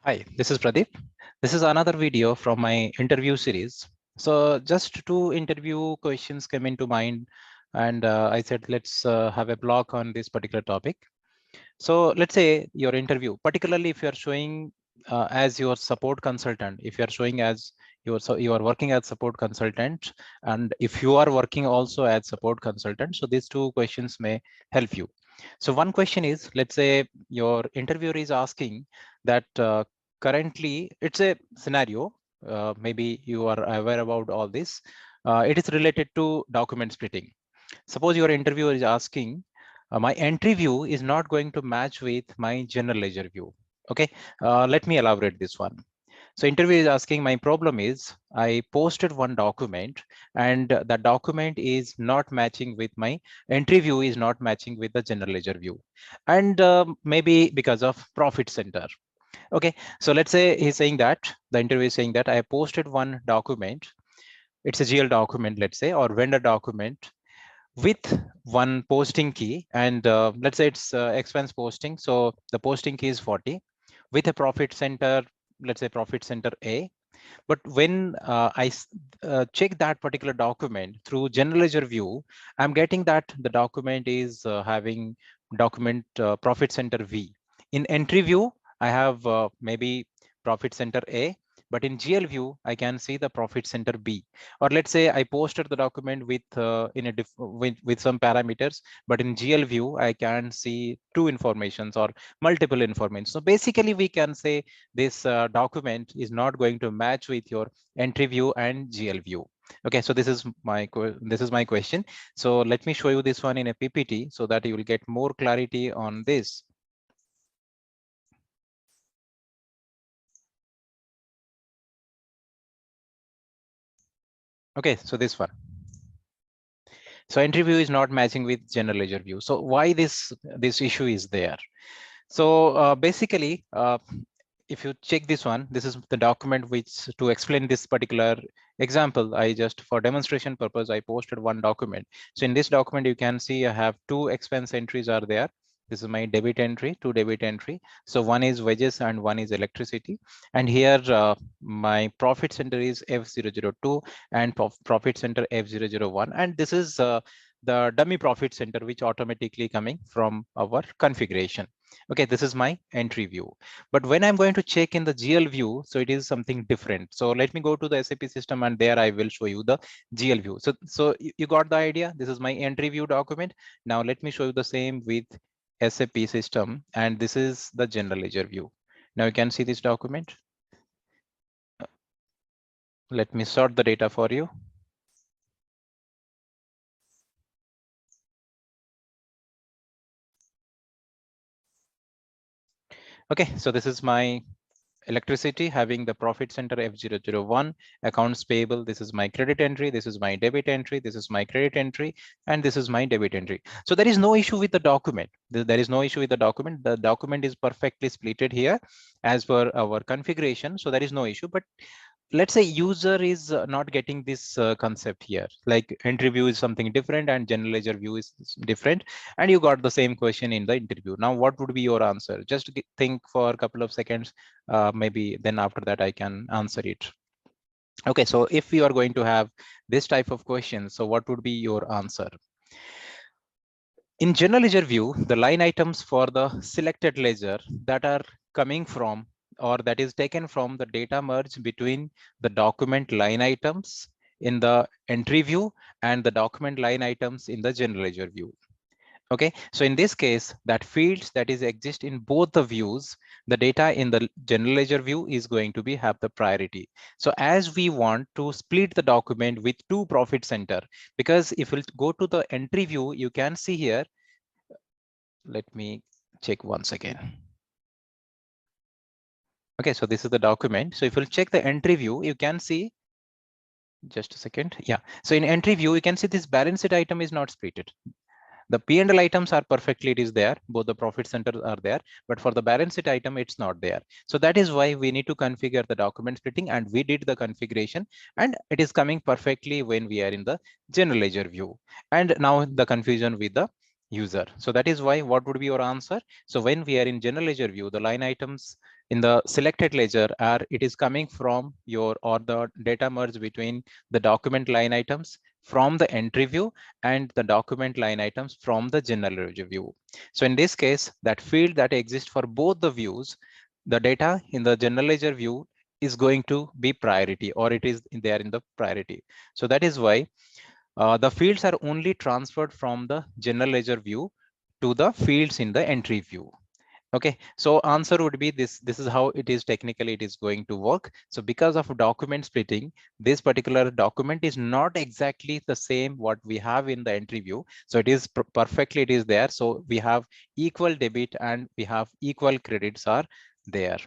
Hi, this is Pradeep. This is another video from my interview series. So just two interview questions came into mind, and I said, let's have a blog on this particular topic. So let's say your interview, particularly if you are showing as your support consultant, if you are showing as you are working as support consultant, and if you are working also as support consultant, so these two questions may help you. So one question is, let's say your interviewer is asking that currently it's a scenario, maybe you are aware about all this. It is related to document splitting. Suppose your interviewer is asking, my entry view is not going to match with my general ledger view. Okay, let me elaborate this one. So interview is asking, my problem is I posted one document and the document is not matching with my entry view, is not matching with the general ledger view. And maybe because of profit center. Okay, so let's say he's saying that the interview is saying that I posted one document. It's a GL document, let's say, or vendor document with one posting key, and let's say it's expense posting. So the posting key is 40 with a profit center, let's say profit center A. But when I check that particular document through general ledger view, I'm getting that the document is having document profit center V. In entry view, I have maybe profit center A, but in GL view, I can see the profit center B. Or let's say I posted the document with with some parameters, but in GL view, I can see two informations or multiple information. So basically, we can say this document is not going to match with your entry view and GL view. Okay, so this is my question. So let me show you this one in a PPT so that you will get more clarity on this. Okay, so this one. So entry view is not matching with general ledger view. So why this issue is there? So basically, if you check this one, this is the document which to explain this particular example, I just for demonstration purpose, I posted one document. So in this document, you can see I have two expense entries are there. This is my debit entry, two debit entry. So one is wages and one is electricity. And here my profit center is F002 and profit center F001. And this is the dummy profit center, which automatically coming from our configuration. Okay, this is my entry view. But when I'm going to check in the GL view, so it is something different. So let me go to the SAP system and there I will show you the GL view. So you got the idea. This is my entry view document. Now let me show you the same with SAP system, and this is the general ledger view. Now you can see this document. Let me sort the data for you. Okay, so this is my electricity having the profit center F001, accounts payable. This is my credit entry. This is my debit entry. This is my credit entry. And this is my debit entry. So there is no issue with the document. There is no issue with the document. The document is perfectly splitted here as per our configuration. So there is no issue. But let's say user is not getting this concept here, like entry view is something different and general ledger view is different, and you got the same question in the interview. Now what would be your answer? Just think for a couple of seconds, maybe then after that I can answer it. Okay, so if you are going to have this type of question, so what would be your answer? In general ledger view, the line items for the selected ledger that are coming from or that is taken from the data merge between the document line items in the entry view and the document line items in the general ledger view. Okay, so in this case, that fields that is exist in both the views, the data in the general ledger view is going to be have the priority. So as we want to split the document with two profit center, because if we'll go to the entry view, you can see here, let me check once again. Okay, so this is the document. So if you'll check the entry view, you can see, just a second. Yeah, so in entry view, you can see this balance sheet item is not splitted. The P&L items are perfectly, it is there. Both the profit centers are there, but for the balance sheet item, it's not there. So that is why we need to configure the document splitting, and we did the configuration and it is coming perfectly when we are in the general ledger view. And now the confusion with the user. So that is why what would be your answer? So when we are in general ledger view, the line items in the selected ledger, or it is coming from your, or the data merge between the document line items from the entry view and the document line items from the general ledger view. So in this case, that field that exists for both the views, the data in the general ledger view is going to be priority, or it is there in the priority. So that is why the fields are only transferred from the general ledger view to the fields in the entry view. Okay, so answer would be this. This is how it is technically it is going to work. So because of document splitting, this particular document is not exactly the same what we have in the entry view. So it is perfectly, it is there. So we have equal debit and we have equal credits are there.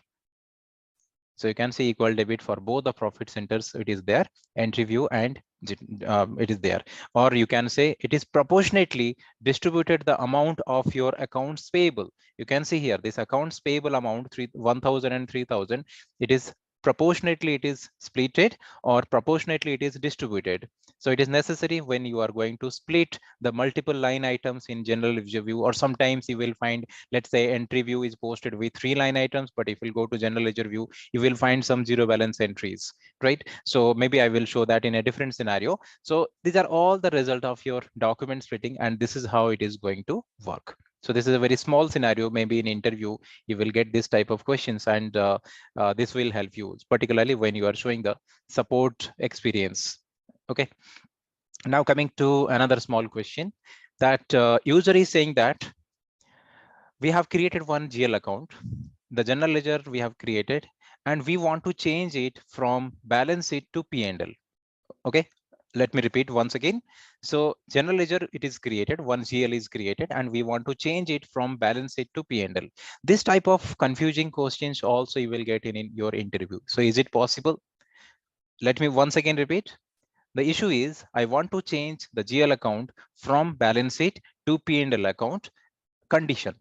So you can see equal debit for both the profit centers. It is there, entry view, and it is there. Or you can say it is proportionately distributed the amount of your accounts payable. You can see here this accounts payable amount 1,000 and 3,000. It is proportionately it is splitted, or proportionately it is distributed. So it is necessary when you are going to split the multiple line items in general ledger view, or sometimes you will find, let's say entry view is posted with 3 line items, but if you go to general ledger view, you will find some zero balance entries, right? So maybe I will show that in a different scenario. So these are all the result of your document splitting, and this is how it is going to work. So this is a very small scenario. Maybe in interview, you will get this type of questions, and this will help you, particularly when you are showing the support experience. Okay. Now coming to another small question, that user is saying that we have created one GL account, the general ledger we have created, and we want to change it from balance sheet to P&L. Okay, let me repeat once again. So general ledger, it is created, one GL is created, and we want to change it from balance sheet to P&L. This type of confusing questions also you will get in your interview. So is it possible? Let me once again repeat. The issue is I want to change the GL account from balance sheet to P&L account. Condition: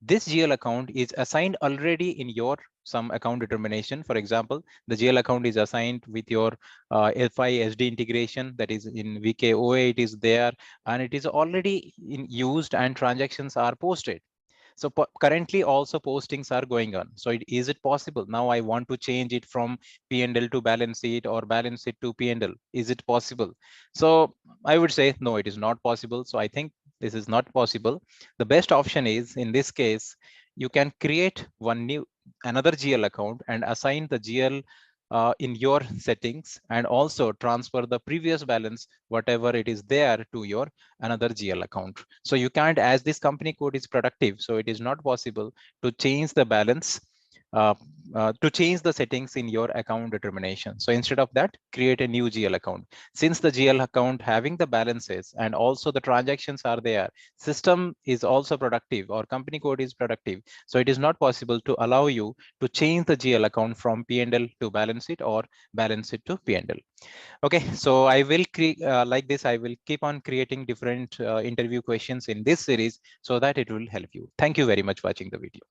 this GL account is assigned already in your some account determination. For example, the GL account is assigned with your FI SD integration, that is in VKOA, it is there, and it is already in used and transactions are posted. So currently also postings are going on. So is it possible? Now I want to change it from P&L to balance sheet, or balance sheet to P&L. Is it possible? So I would say, no, it is not possible. So I think this is not possible. The best option is, in this case, you can create another GL account and assign the GL in your settings, and also transfer the previous balance, whatever it is there, to your another GL account. So you can't, as this company code is productive, so it is not possible to change the balance, to change the settings in your account determination. So instead of that, create a new GL account. Since the GL account having the balances and also the transactions are there, system is also productive, or company code is productive. So it is not possible to allow you to change the GL account from P&L to balance sheet, or balance sheet to P&L. Okay, so I will like this, I will keep on creating different interview questions in this series, so that it will help you. Thank you very much for watching the video.